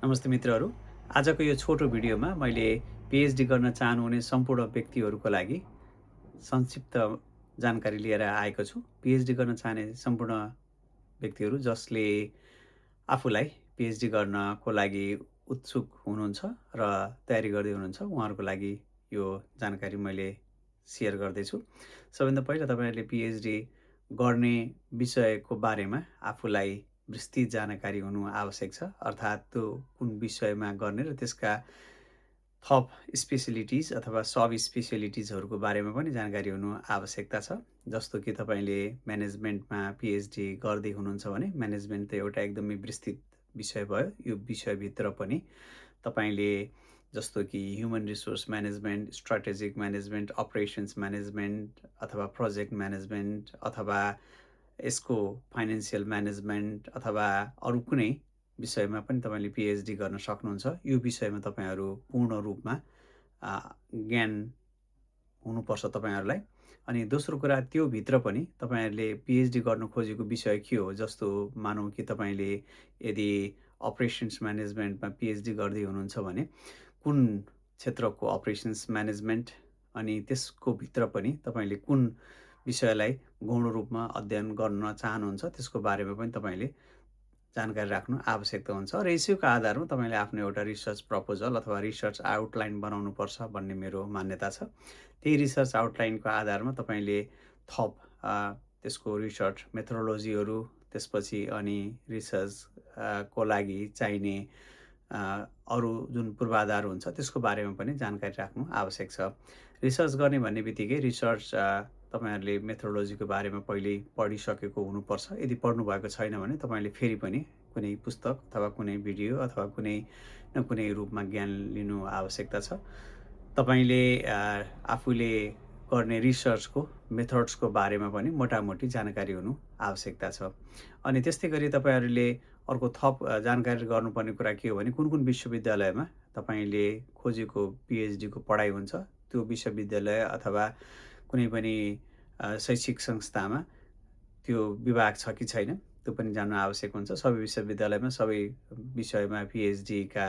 नमस्ते मित्रहरू। आजको यो छोटो भिडियोमा मैले पिएचडी गर्न चाहनुहुने सम्पूर्ण व्यक्तिहरूको लागि संक्षिप्त जानकारी लिएर आएको छु। पिएचडी गर्न चाहने सम्पूर्ण व्यक्तिहरू जसले आफूलाई पिएचडी गर्नको लागि उत्सुक हुनुहुन्छ र तयारी गर्दै हुनुहुन्छ, उहाँहरूको लागि यो जानकारी मैले सेयर गर्दैछु। सबैभन्दा पहिला तपाईँहरूले पिएचडी गर्ने विषयको बारेमा आफूलाई विस्तृत जानकारी हुनु आवश्यक छ। अर्थात् त्यो कुन विषयमा गर्ने र त्यसका थप स्पेसिलिटिज अथवा सब स्पेसिलिटिजहरूको बारेमा पनि जानकारी हुनु आवश्यकता छ। जस्तो कि तपाईँले म्यानेजमेन्टमा पिएचडी गर्दै हुनुहुन्छ भने म्यानेजमेन्ट त एउटा एकदमै विस्तृत विषय भयो। यो विषयभित्र पनि तपाईँले जस्तो कि human resource management, strategic management, operations management अथवा प्रोजेक्ट म्यानेजमेन्ट अथवा यसको फाइनान्सियल म्यानेजमेन्ट अथवा अरू कुनै विषयमा पनि तपाईँले पिएचडी गर्न सक्नुहुन्छ। यो विषयमा तपाईँहरू पूर्ण रूपमा ज्ञान हुनुपर्छ तपाईँहरूलाई। अनि दोस्रो कुरा, त्यो भित्र पनि तपाईँहरूले पिएचडी गर्न खोजेको विषय के हो? जस्तो मानौँ कि तपाईँले यदि अपरेसन्स म्यानेजमेन्टमा पिएचडी गर्दै हुनुहुन्छ भने कुन क्षेत्रको अपरेसन्स म्यानेजमेन्ट, अनि त्यसको भित्र पनि तपाईँले कुन विषयलाई गौण रूपमा अध्ययन गर्न चाहनुहुन्छ त्यसको बारेमा पनि तपाईँले जानकारी राख्नु आवश्यकता हुन्छ। र यसैको आधारमा तपाईँले आफ्नो एउटा रिसर्च प्रपोजल अथवा रिसर्च आउटलाइन बनाउनुपर्छ भन्ने मेरो मान्यता छ। त्यही रिसर्च आउटलाइनको आधारमा तपाईँले थप त्यसको रिसर्च मेथोडोलोजीहरू, त्यसपछि अनि रिसर्च को लागि चाहिने अरू जुन पूर्वाधार हुन्छ त्यसको बारेमा पनि जानकारी राख्नु आवश्यक छ। रिसर्च गर्ने भन्ने बित्तिकै रिसर्च तपाईँहरूले मेथोडोलोजीको बारेमा पहिल्यै पढिसकेको हुनुपर्छ। यदि पढ्नुभएको छैन भने तपाईँले फेरि पनि कुनै पुस्तक अथवा कुनै भिडियो अथवा कुनै न कुनै रूपमा ज्ञान लिनु आवश्यकता छ। तपाईँले आफूले गर्ने रिसर्चको मेथड्सको बारेमा पनि मोटामोटी जानकारी हुनु आवश्यकता छ। अनि त्यस्तै गरी तपाईँहरूले अर्को थप जानकारी गर्नुपर्ने कुरा के हो भने कुन कुन विश्वविद्यालयमा तपाईँले खोजेको पिएचडीको पढाइ हुन्छ, त्यो विश्वविद्यालय अथवा कुनै पनि शैक्षिक संस्थामा त्यो विभाग छ कि छैन त्यो पनि जान्नु आवश्यक हुन्छ। सबै विश्वविद्यालयमा सबै विषयमा पिएचडीका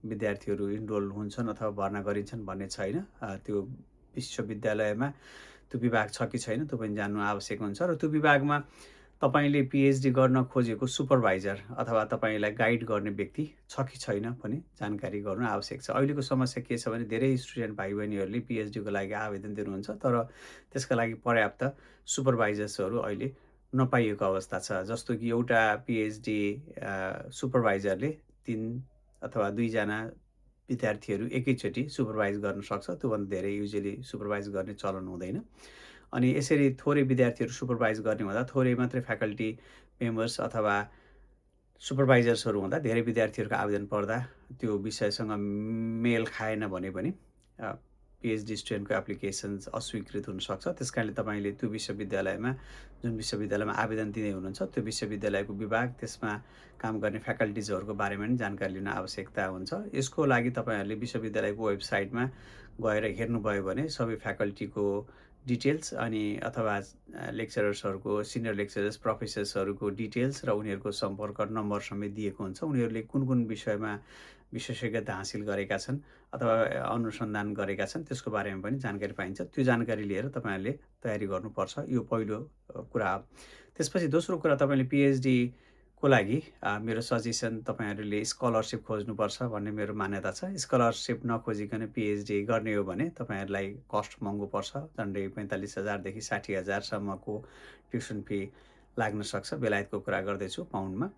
विद्यार्थीहरू इनरोल हुन्छन् अथवा भर्ना गरिन्छन् भन्ने छैन। त्यो विश्वविद्यालयमा त्यो विभाग छ कि छैन त्यो पनि जान्नु आवश्यक हुन्छ। र त्यो विभागमा तपाईँले पिएचडी गर्न खोजेको सुपरभाइजर अथवा तपाईँलाई गाइड गर्ने व्यक्ति छ कि छैन पनि जानकारी गर्नु आवश्यक छ। अहिलेको समस्या के छ भने धेरै स्टुडेन्ट भाइ बहिनीहरूले पिएचडीको लागि आवेदन दिनुहुन्छ, तर त्यसका लागि पर्याप्त सुपरभाइजर्सहरू अहिले नपाइएको अवस्था छ। जस्तो कि एउटा पिएचडी सुपरभाइजरले 3 अथवा 2 जना विद्यार्थीहरू एकैचोटि सुपरभाइज गर्न सक्छ। त्योभन्दा धेरै युजुअली सुपरभाइज गर्ने चलन हुँदैन। अनि यसरी थोरै विद्यार्थीहरू सुपरभाइज गर्ने हुँदा थोरै मात्रै फ्याकल्टी मेम्बर्स अथवा सुपरभाइजर्सहरू हुँदा धेरै विद्यार्थीहरूको आवेदन पर्दा त्यो विषयसँग मेल खाएन भने पनि पिएचडी स्टुडेन्टको एप्लिकेसन्स अस्वीकृत हुनसक्छ। त्यस कारणले तपाईँले त्यो विश्वविद्यालयमा जुन विश्वविद्यालयमा आवेदन दिँदै हुनुहुन्छ त्यो विश्वविद्यालयको विभाग, त्यसमा काम गर्ने फ्याकल्टिजहरूको बारेमा पनि जानकारी लिन आवश्यकता हुन्छ। यसको लागि तपाईँहरूले विश्वविद्यालयको वेबसाइटमा गएर हेर्नुभयो भने सबै फ्याकल्टीको डिटेल्स अनि अथवा लेक्चरर्सहरूको, सिनियर लेक्चरर्स, प्रोफेसर्सहरूको डिटेल्स र उनीहरूको सम्पर्क नम्बर समेत दिएको हुन्छ। उनीहरूले कुन कुन विषयमा विशेषज्ञता हासिल गरेका छन् अथवा अनुसन्धान गरेका छन् त्यसको बारेमा पनि जानकारी पाइन्छ। त्यो जानकारी लिएर तपाईँहरूले तयारी गर्नुपर्छ। यो पहिलो कुरा हो। त्यसपछि दोस्रो कुरा, तपाईँले पिएचडी को लागि मेरो सजेसन तपाईँहरूले स्कलरसिप खोज्नुपर्छ भन्ने मेरो मान्यता छ। स्कलरसिप नखोजिकन पिएचडी गर्ने हो भने तपाईँहरूलाई कस्ट महँगो पर्छ। झन्डै 45,000 देखि 60,000 सम्मको ट्युसन फी लाग्न सक्छ। बेलायतको कुरा गर्दैछु, पाउन्डमा।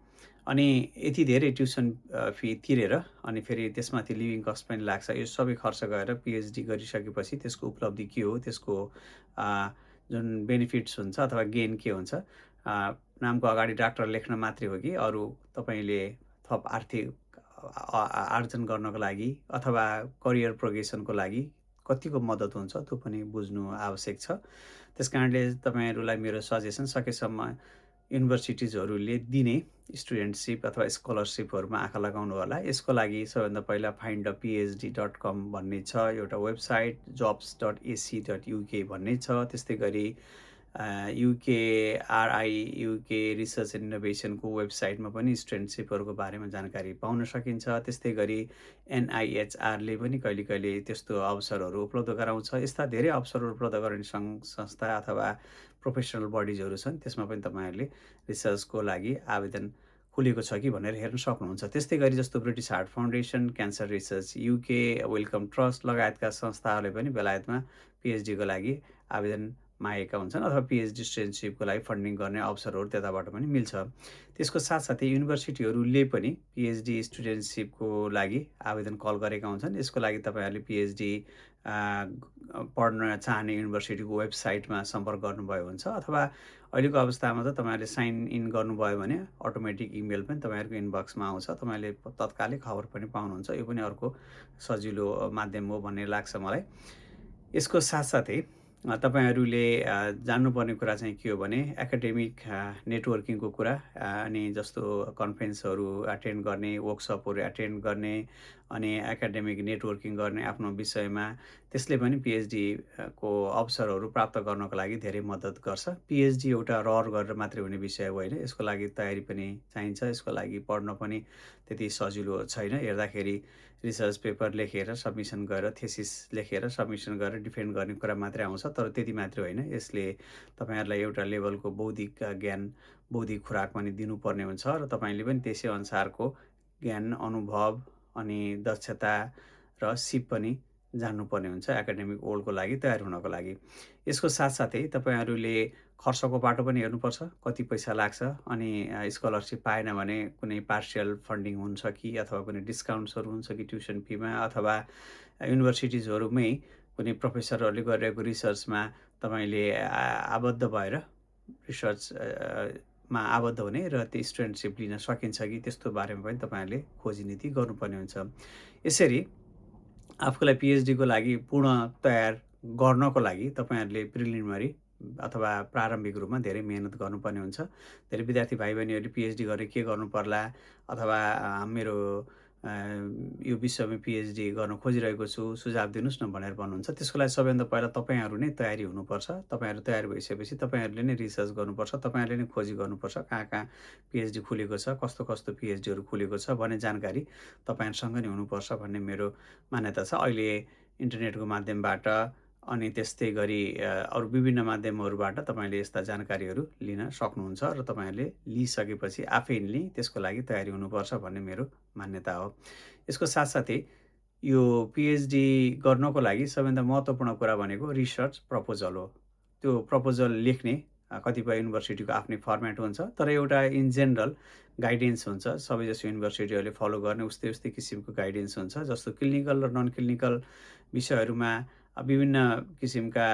अनि यति धेरै ट्युसन फी तिरेर अनि फेरि त्यसमाथि लिभिङ कस्ट पनि लाग्छ। यो सबै खर्च गरेर पिएचडी गरिसकेपछि त्यसको उपलब्धि के हो, त्यसको जुन बेनिफिट्स हुन्छ अथवा गेन के हुन्छ, नामको अगाडि डाक्टर लेख्न मात्रै हो कि अरू तपाईँले थप आर्थिक आर्जन गर्नको लागि अथवा करियर प्रोग्रेसनको लागि कतिको मद्दत हुन्छ त्यो पनि बुझ्नु आवश्यक छ। त्यसकारणले तपाईँहरूलाई मेरो सजेसन, सकेसम्म युनिभर्सिटिजहरूले दिने स्टुडेन्टसिप अथवा स्कलरसिपहरूमा आँखा लगाउनु होला। यसको लागि सबैभन्दा पहिला findapphd.com भन्ने छ एउटा वेबसाइट, jobs.ac.uk भन्ने छ। त्यस्तै गरी युके रिसर्च एन्ड इनोभेसनको वेबसाइटमा पनि स्टुडेन्टसिपहरूको बारेमा जानकारी पाउन सकिन्छ। त्यस्तै गरी NIHRले पनि कहिले कहिले त्यस्तो अवसरहरू उपलब्ध गराउँछ। यस्ता धेरै अवसरहरू उपलब्ध गराउने संस्था अथवा प्रोफेसनल बडिजहरू छन्, त्यसमा पनि तपाईँहरूले रिसर्चको लागि आवेदन खुलेको छ कि भनेर हेर्न सक्नुहुन्छ। त्यस्तै गरी जस्तो British heart foundation, cancer research UK, Wellcome Trust लगायतका संस्थाहरूले पनि बेलायतमा PhDको लागि आवेदन मागेका हुन्छन् अथवा PhD स्टुडेन्टसिपको लागि फन्डिङ गर्ने अवसरहरू त्यताबाट पनि मिल्छ। त्यसको साथसाथै युनिभर्सिटीहरूले पनि PhD स्टुडेन्टसिपको लागि आवेदन कल गरेका हुन्छन्। यसको लागि तपाईँहरूले PhD पढ्न चाहने युनिभर्सिटीको वेबसाइटमा सम्पर्क गर्नुभयो हुन्छ अथवा अहिलेको अवस्थामा त तपाईँहरूले साइन इन गर्नुभयो भने अटोमेटिक इमेल पनि तपाईँहरूको इनबक्समा आउँछ, तपाईँले तत्कालै खबर पनि पाउनुहुन्छ। यो पनि अर्को सजिलो माध्यम हो भन्ने लाग्छ मलाई। यसको साथसाथै तपाईँहरूले जान्नुपर्ने कुरा चाहिँ के हो भने एकाडेमिक नेटवर्किङको कुरा, अनि जस्तो कन्फरेन्सहरू एटेन्ड गर्ने, वर्कसपहरू एटेन्ड गर्ने, अनि एकाडेमिक नेटवर्किङ गर्ने आफ्नो विषयमा, त्यसले पनि PhD को अवसरहरू प्राप्त गर्नको लागि धेरै मद्दत गर्छ। PhD एउटा रहर गरेर मात्रै हुने विषय होइन, यसको लागि तयारी पनि चाहिन्छ। यसको लागि पढ्न पनि त्यति सजिलो छैन। हेर्दाखेरि रिसर्च पेपर लेखेर सबमिसन गरेर, थेसिस लेखेर सबमिसन गरेर डिफेन्ड गर्ने कुरा मात्रै आउँछ, तर त्यति मात्रै होइन। यसले तपाईँहरूलाई एउटा लेभलको बौद्धिक ज्ञान, बौद्धिक खुराक पनि दिनुपर्ने हुन्छ र तपाईँले पनि त्यसै अनुसारको ज्ञान, अनुभव अनि दक्षता र सिप पनि जान्नुपर्ने हुन्छ एकाडेमिक वर्ल्डको लागि तयार हुनको लागि। यसको साथसाथै तपाईँहरूले खर्चको बाटो पनि हेर्नुपर्छ, कति पैसा लाग्छ, अनि स्कलरसिप पाएन भने कुनै पार्सियल फन्डिङ हुन्छ कि अथवा कुनै डिस्काउन्ट्सहरू हुन्छ कि ट्युसन फीमा, अथवा युनिभर्सिटिजहरूमै कुनै प्रोफेसरहरूले गरिरहेको रिसर्चमा तपाईँले आबद्ध भएर रिसर्चमा आबद्ध हुने र त्यो स्टुडेन्टसिप लिन सकिन्छ कि, त्यस्तो बारेमा पनि तपाईँहरूले खोजीनीति गर्नुपर्ने हुन्छ। यसरी आफूलाई PhDको लागि पूर्ण तयार गर्नको लागि तपाईँहरूले प्रिलिमिनरी अथवा प्रारम्भिक रूपमा धेरै मेहनत गर्नुपर्ने हुन्छ। धेरै विद्यार्थी भाइ बहिनीहरूले PhD गरेर के गर्नु पर्ला, अथवा मेरो यो विषयमा PhD गर्न खोजिरहेको छु, सुझाव दिनुहोस् न भनेर भन्नुहुन्छ। त्यसको लागि सबैभन्दा पहिला तपाईँहरू नै तयारी हुनुपर्छ। तपाईँहरू तयार भइसकेपछि तपाईँहरूले नै रिसर्च गर्नुपर्छ, तपाईँहरूले नै खोजी गर्नुपर्छ कहाँ कहाँ PhD खुलेको छ, कस्तो कस्तो PhDहरू खुलेको छ भन्ने जानकारी तपाईँहरूसँग नै हुनुपर्छ भन्ने मेरो मान्यता छ। अहिले इन्टरनेटको माध्यमबाट अनि त्यस्तै गरी अरू विभिन्न माध्यमहरूबाट तपाईँले यस्ता जानकारीहरू लिन सक्नुहुन्छ र तपाईँहरूले लिइसकेपछि आफैले त्यसको लागि तयारी हुनुपर्छ भन्ने मेरो मान्यता हो। यसको साथसाथै यो PhD गर्नको लागि सबैभन्दा महत्त्वपूर्ण कुरा भनेको रिसर्च प्रपोजल हो। त्यो प्रपोजल लेख्ने कतिपय युनिभर्सिटीको आफ्नै फर्मेट हुन्छ, तर एउटा इन जेनरल गाइडेन्स हुन्छ, सबैजसो युनिभर्सिटीहरूले फलो गर्ने उस्तै उस्तै किसिमको गाइडेन्स हुन्छ। जस्तो क्लिनिकल र नन क्लिनिकल विषयहरूमा विभिन्न किसिमका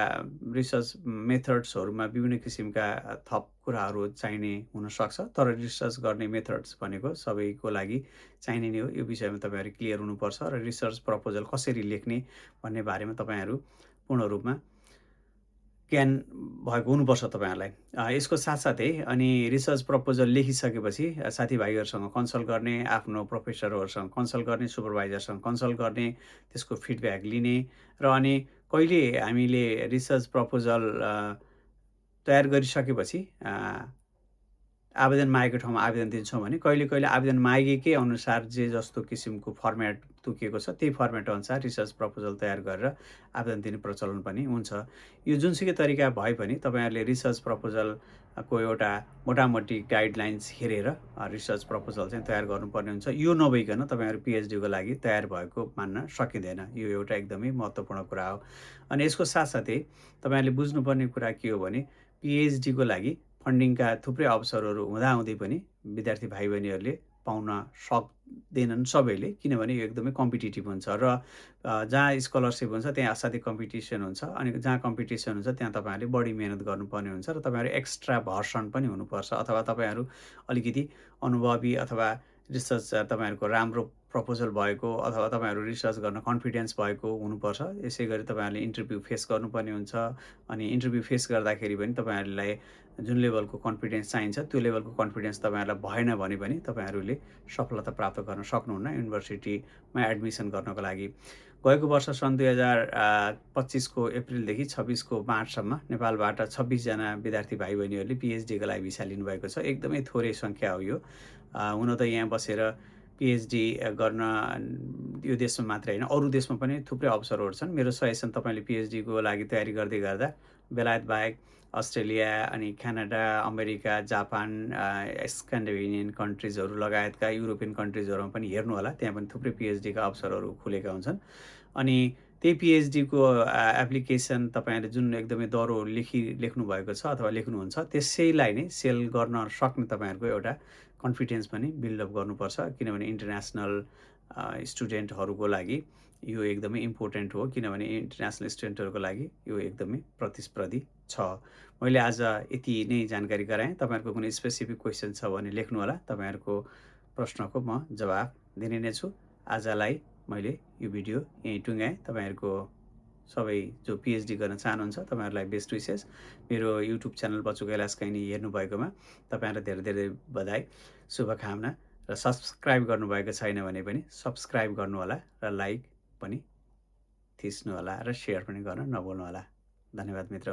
रिसर्च मेथड्सहरूमा विभिन्न किसिमका थप कुराहरू चाहिने हुनसक्छ, तर रिसर्च गर्ने मेथड्स भनेको सबैको लागि चाहिने नै हो। यो विषयमा तपाईँहरू क्लियर हुनुपर्छ र रिसर्च प्रपोजल कसरी लेख्ने भन्ने बारेमा तपाईँहरू पूर्ण रूपमा ज्ञान भएको हुनुपर्छ तपाईँहरूलाई। यसको साथसाथै अनि रिसर्च प्रपोजल लेखिसकेपछि साथीभाइहरूसँग कन्सल्ट गर्ने, आफ्नो प्रोफेसरहरूसँग कन्सल्ट गर्ने, सुपरभाइजरसँग कन्सल्ट गर्ने, त्यसको फिडब्याक लिने, र अनि कहिले हामीले रिसर्च प्रपोजल तयार गरिसकेपछि आवेदन मागेको ठाउँमा आवेदन दिन्छौँ भने कहिले कहिले आवेदन मागेकै अनुसार जे जस्तो किसिमको फर्मेट तोकिएको छ त्यही फर्मेट अनुसार रिसर्च प्रपोजल तयार गरेर आवेदन दिने प्रचलन पनि हुन्छ। यो जुनसुकै तरिका भए पनि तपाईँहरूले रिसर्च प्रपोजलको एउटा मोटामोटी गाइडलाइन्स हेरेर रिसर्च प्रपोजल चाहिँ तयार गर्नुपर्ने हुन्छ। यो नभइकन तपाईँहरू PhDको लागि तयार भएको मान्न सकिँदैन। यो एउटा एकदमै महत्त्वपूर्ण कुरा हो। अनि यसको साथसाथै तपाईँहरूले बुझ्नुपर्ने कुरा के हो भने PhDको लागि फन्डिङका थुप्रै अवसरहरू हुँदाहुँदै पनि विद्यार्थी भाइ बहिनीहरूले पाउन सक्दैनन् सबैले, किनभने यो एकदमै कम्पिटिटिभ हुन्छ र जहाँ स्कलरसिप हुन्छ त्यहाँ असाध्यै कम्पिटिसन हुन्छ, अनि जहाँ कम्पिटिसन हुन्छ त्यहाँ तपाईँहरूले बढी मेहनत गर्नुपर्ने हुन्छ र तपाईँहरू एक्स्ट्रा भर्सन पनि हुनुपर्छ, अथवा तपाईँहरू अलिकति अनुभवी अथवा रिसर्च तपाईँहरूको राम्रो प्रपोजल भएको अथवा तपाईँहरू रिसर्च गर्न कन्फिडेन्स भएको हुनुपर्छ। यसै गरी तपाईँहरूले इन्टरभ्यू फेस गर्नुपर्ने हुन्छ। अनि इन्टरभ्यू फेस गर्दाखेरि पनि तपाईँहरूलाई जुन लेभलको कन्फिडेन्स चाहिन्छ त्यो लेभलको कन्फिडेन्स तपाईँहरूलाई भएन भने पनि तपाईँहरूले सफलता प्राप्त गर्न सक्नुहुन्न युनिभर्सिटीमा एडमिसन गर्नको लागि। गएको वर्ष सन् 2025को एप्रिलदेखि 26को मार्चसम्म नेपालबाट 26 जना विद्यार्थी भाइ बहिनीहरूले पिएचडीको लागि भिसा लिनुभएको छ। एकदमै थोरै सङ्ख्या हो यो। हुन त यहाँ बसेर पिएचडी गर्न यो देशमा मात्रै होइन अरू देशमा पनि थुप्रै अवसरहरू छन्। मेरो सजेसन तपाईँले पिएचडीको लागि तयारी गर्दै गर्दा बेलायत बाहेक अस्ट्रेलिया अनि क्यानाडा, अमेरिका, जापान, स्क्यान्डिनेभियन कन्ट्रिजहरू लगायतका युरोपियन कन्ट्रिजहरूमा पनि हेर्नु होला। त्यहाँ पनि थुप्रै पिएचडीका अवसरहरू खुलेका हुन्छन्। अनि त्यही पिएचडीको एप्लिकेसन तपाईँहरूले जुन एकदमै दह्रो लेख्नु भएको छ अथवा लेख्नुहुन्छ त्यसैलाई नै सेल गर्न सक्ने तपाईँहरूको एउटा कन्फिडेन्स पनि बिल्डअप गर्नुपर्छ। किनभने इन्टरनेसनल स्टुडेन्टहरूको लागि यो एकदमै इम्पोर्टेन्ट हो। किनभने इन्टरनेसनल स्टुडेन्टहरूको लागि यो एकदमै प्रतिस्पर्धी छ। मैले आज यति नै जानकारी गराएँ। तपाईँहरूको कुनै स्पेसिफिक क्वेसन छ भने लेख्नु होला। तपाईँहरूको प्रश्नको म जवाफ दिने नै छु। आजलाई मैले यो भिडियो यहीँ टुङ्गाएँ। तपाईँहरूको सबै जो पिएचडी गर्न चाहनुहुन्छ तपाईँहरूलाई बेस्ट विसेस। मेरो युट्युब च्यानल बच्चु कैलाश कैनी हेर्नुभएकोमा तपाईँहरूलाई धेरै धेरै बधाई, शुभकामना र सब्सक्राइब गर्नुभएको छैन भने पनि सब्सक्राइब गर्नुहोला र लाइक पनि थिच्नुहोला र सेयर पनि गर्न नभुल्नुहोला। धन्यवाद मित्र।